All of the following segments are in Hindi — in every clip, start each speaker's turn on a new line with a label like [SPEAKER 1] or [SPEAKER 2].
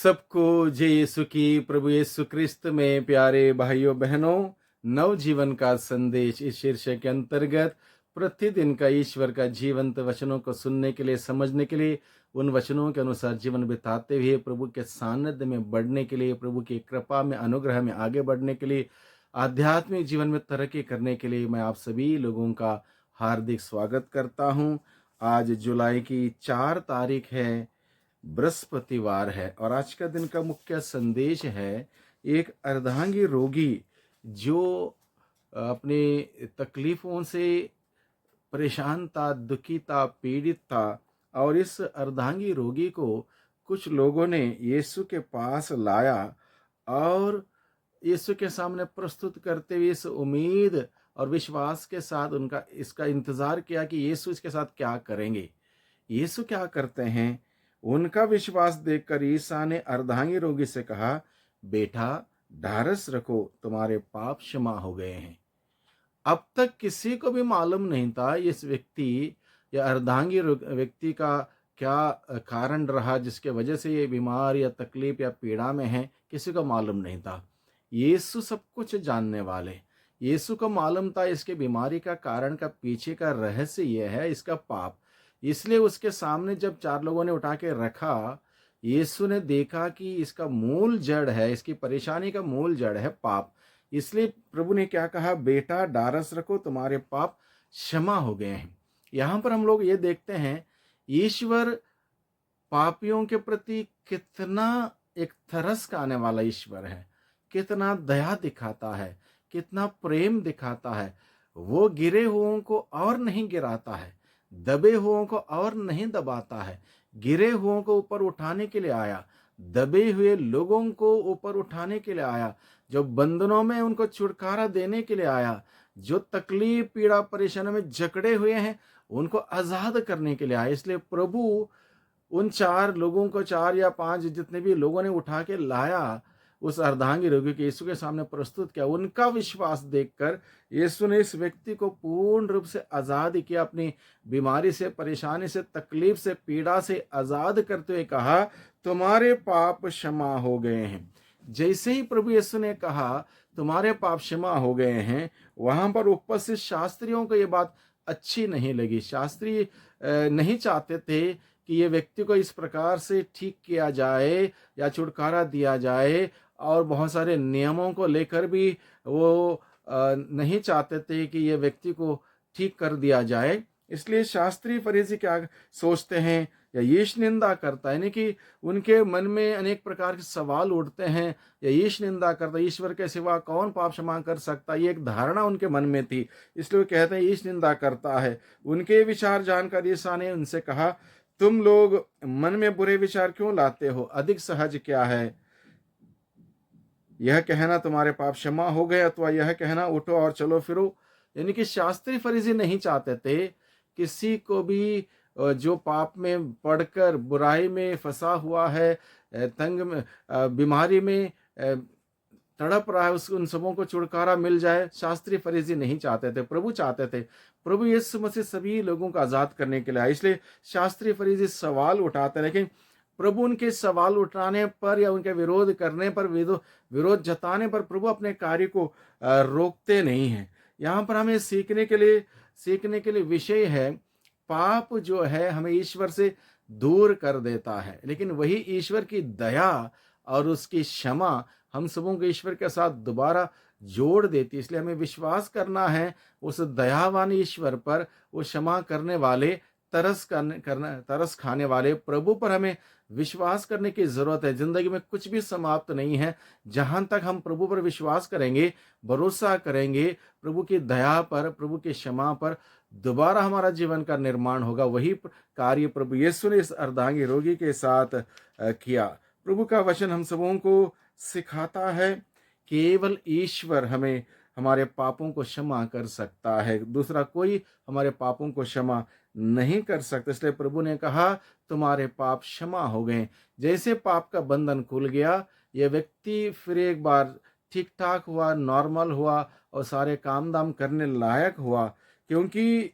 [SPEAKER 1] सबको जय यीशु की। प्रभु यीशु क्रिस्त में प्यारे भाइयों बहनों, नव जीवन का संदेश इस शीर्षक के अंतर्गत प्रतिदिन का ईश्वर का जीवंत वचनों को सुनने के लिए, समझने के लिए, उन वचनों के अनुसार जीवन बिताते हुए प्रभु के सानिध्य में बढ़ने के लिए, प्रभु की कृपा में, अनुग्रह में आगे बढ़ने के लिए, आध्यात्मिक जीवन में तरक्की करने के लिए मैं आप सभी लोगों का हार्दिक स्वागत करता हूं। आज जुलाई की 4 तारीख है, बृहस्पतिवार है और आज का दिन का मुख्य संदेश है एक अर्धांगी रोगी जो अपनी तकलीफों से परेशान था, दुखी था, पीड़ित था। और इस अर्धांगी रोगी को कुछ लोगों ने यीशु के पास लाया और यीशु के सामने प्रस्तुत करते हुए इस उम्मीद और विश्वास के साथ उनका इसका इंतजार किया कि यीशु इसके साथ क्या करेंगे। यीशु क्या करते हैं? उनका विश्वास देखकर ईसा ने अर्धांगी रोगी से कहा, बेटा ढारस रखो, तुम्हारे पाप क्षमा हो गए हैं। अब तक किसी को भी मालूम नहीं था इस व्यक्ति या अर्धांगी व्यक्ति का क्या कारण रहा जिसके वजह से ये बीमार या तकलीफ या पीड़ा में है, किसी को मालूम नहीं था। यीशु सब कुछ जानने वाले। यीशु को मालूम था इसके बीमारी का कारण का पीछे का रहस्य यह है, इसका पाप। इसलिए उसके सामने जब 4 लोगों ने उठा के रखा, यीशु ने देखा कि इसका मूल जड़ है, इसकी परेशानी का मूल जड़ है पाप। इसलिए प्रभु ने क्या कहा, बेटा ढारस रखो, तुम्हारे पाप क्षमा हो गए हैं। यहाँ पर हम लोग ये देखते हैं ईश्वर पापियों के प्रति कितना एक तरस खाने वाला ईश्वर है, कितना दया दिखाता है, कितना प्रेम दिखाता है। वो गिरे हुओं को और नहीं गिराता है, दबे हुओं को और नहीं दबाता है। गिरे हुओं को ऊपर उठाने के लिए आया, दबे हुए लोगों को ऊपर उठाने के लिए आया, जो बंधनों में उनको छुटकारा देने के लिए आया, जो तकलीफ पीड़ा परेशानी में जकड़े हुए हैं उनको आजाद करने के लिए आया। इसलिए प्रभु उन 4 लोगों को, 4 या 5 जितने भी लोगों ने उठा के लाया, उस अर्धांगी रोगी के यीशु के सामने प्रस्तुत किया। उनका विश्वास देखकर यीशु ने इस व्यक्ति को पूर्ण रूप से आजाद किया, अपनी बीमारी से, परेशानी से, तकलीफ से, पीड़ा से आजाद करते हुए कहा, तुम्हारे पाप क्षमा हो गए हैं। जैसे ही प्रभु यीशु ने कहा तुम्हारे पाप क्षमा हो गए हैं, वहां पर उपस्थित शास्त्रियों को यह बात अच्छी नहीं लगी। शास्त्री नहीं चाहते थे कि ये व्यक्ति को इस प्रकार से ठीक किया जाए या छुटकारा दिया जाए, और बहुत सारे नियमों को लेकर भी वो नहीं चाहते थे कि ये व्यक्ति को ठीक कर दिया जाए। इसलिए शास्त्री फरीसी क्या सोचते हैं या ईश निंदा करता है, यानी कि उनके मन में अनेक प्रकार के सवाल उठते हैं। या ईश निंदा करता, ईश्वर के सिवा कौन पाप क्षमा कर सकता, ये एक धारणा उनके मन में थी। इसलिए वो कहते हैं ईश निंदा करता है। उनके विचार जानकर ईसा ने उनसे कहा, तुम लोग मन में बुरे विचार क्यों लाते हो? अधिक सहज क्या है, यह कहना तुम्हारे पाप क्षमा हो गए अथवा यह कहना उठो और चलो फिरो? यानी कि शास्त्री फरीसी नहीं चाहते थे किसी को भी जो पाप में पड़कर बुराई में फंसा हुआ है, तंग में, बीमारी में तड़प रहा है, उन सबों को छुटकारा मिल जाए। शास्त्री फरीसी नहीं चाहते थे, प्रभु चाहते थे। प्रभु यीशु मसीह सभी लोगों को आजाद करने के लिए आए। इसलिए शास्त्री फरीसी सवाल उठाते, लेकिन प्रभु उनके सवाल उठाने पर या उनके विरोध करने पर, विरोध जताने पर प्रभु अपने कार्य को रोकते नहीं हैं। यहाँ पर हमें सीखने के लिए विषय है, पाप जो है हमें ईश्वर से दूर कर देता है, लेकिन वही ईश्वर की दया और उसकी क्षमा हम सबों को ईश्वर के साथ दोबारा जोड़ देती है। इसलिए हमें विश्वास करना है उस दयावान ईश्वर पर, वो क्षमा करने वाले, तरस खाने वाले प्रभु पर हमें विश्वास करने की जरूरत है। जिंदगी में कुछ भी समाप्त नहीं है जहां तक हम प्रभु पर विश्वास करेंगे, भरोसा करेंगे प्रभु की दया पर, प्रभु की क्षमा पर, दोबारा हमारा जीवन का निर्माण होगा। वही कार्य प्रभु यीशु ने इस अर्धांगी रोगी के साथ किया। प्रभु का वचन हम सबों को सिखाता है, केवल ईश्वर हमें हमारे पापों को क्षमा कर सकता है, दूसरा कोई हमारे पापों को क्षमा नहीं कर सकता। इसलिए प्रभु ने कहा तुम्हारे पाप क्षमा हो गए। जैसे पाप का बंधन खुल गया, यह व्यक्ति फिर एक बार ठीक ठाक हुआ, नॉर्मल हुआ और सारे काम दाम करने लायक हुआ, क्योंकि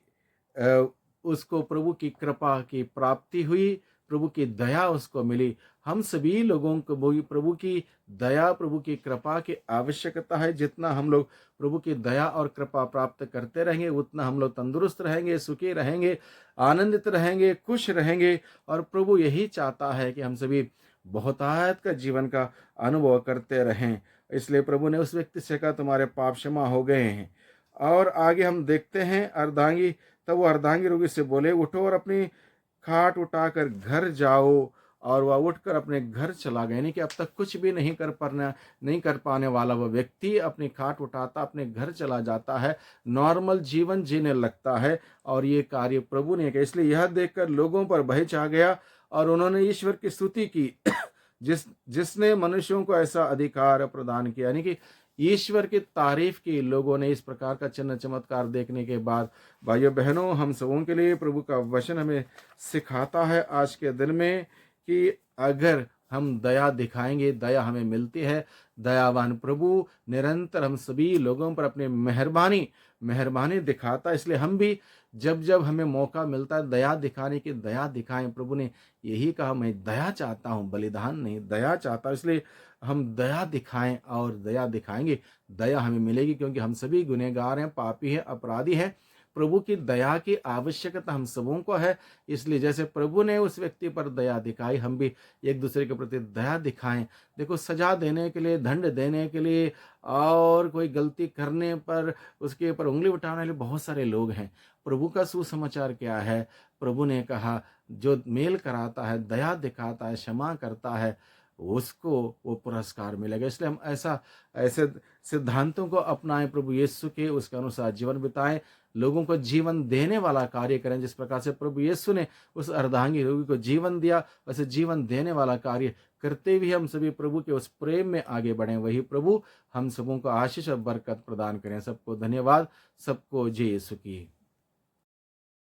[SPEAKER 1] उसको प्रभु की कृपा की प्राप्ति हुई, प्रभु की दया उसको मिली। हम सभी लोगों को प्रभु की दया, प्रभु की कृपा की आवश्यकता है। जितना हम लोग प्रभु की दया और कृपा प्राप्त करते रहेंगे, उतना हम लोग तंदुरुस्त रहेंगे, सुखी रहेंगे, आनंदित रहेंगे, खुश रहेंगे। और प्रभु यही चाहता है कि हम सभी बहुतायत का जीवन का अनुभव करते रहें। इसलिए प्रभु ने उस व्यक्ति से कहा, तुम्हारे पाप क्षमा हो गए हैं। और आगे हम देखते हैं अर्धांगी, तब वो अर्धांगी रोगी से बोले, उठो और अपनी खाट उठाकर घर जाओ। और वह उठकर अपने घर चला गया। यानी कि अब तक कुछ भी नहीं कर पाने वाला वह व्यक्ति अपनी खाट उठाता, अपने घर चला जाता है, नॉर्मल जीवन जीने लगता है। और ये कार्य प्रभु ने किया। इसलिए यह देखकर लोगों पर भय छा गया और उन्होंने ईश्वर की स्तुति की जिसने मनुष्यों को ऐसा अधिकार प्रदान किया। यानी कि ईश्वर की तारीफ की लोगों ने। इस प्रकार का चिन्ह चमत्कार देखने के बाद भाइयों बहनों, हम सबों के लिए प्रभु का वचन हमें सिखाता है आज के दिन में कि अगर हम दया दिखाएंगे, दया हमें मिलती है। दयावान प्रभु निरंतर हम सभी लोगों पर अपने मेहरबानी दिखाता है। इसलिए हम भी जब जब हमें मौका मिलता है दया दिखाने की, दया दिखाएं। प्रभु ने यही कहा, मैं दया चाहता हूं, बलिदान नहीं, दया चाहता हूं। इसलिए हम दया दिखाएं और दया दिखाएंगे, दया हमें मिलेगी। क्योंकि हम सभी गुनहगार हैं, पापी हैं, अपराधी हैं। प्रभु की दया की आवश्यकता हम सबों को है। इसलिए जैसे प्रभु ने उस व्यक्ति पर दया दिखाई, हम भी एक दूसरे के प्रति दया दिखाएं। देखो, सजा देने के लिए, दंड देने के लिए और कोई गलती करने पर उसके ऊपर उंगली उठाने वाले बहुत सारे लोग हैं। प्रभु का सुसमाचार क्या है? प्रभु ने कहा, जो मेल कराता है, दया दिखाता है, क्षमा करता है, उसको वो पुरस्कार मिलेगा। इसलिए हम ऐसे सिद्धांतों को अपनाएं, प्रभु यीशु के उसके अनुसार जीवन बिताएं, लोगों को जीवन देने वाला कार्य करें। जिस प्रकार से प्रभु यीशु ने उस अर्धांगी रोगी को जीवन दिया, वैसे जीवन देने वाला कार्य करते हुए हम सभी प्रभु के उस प्रेम में आगे बढ़ें। वही प्रभु हम सबों को आशीष और बरकत प्रदान करें। सबको धन्यवाद। सबको जय यीशु की।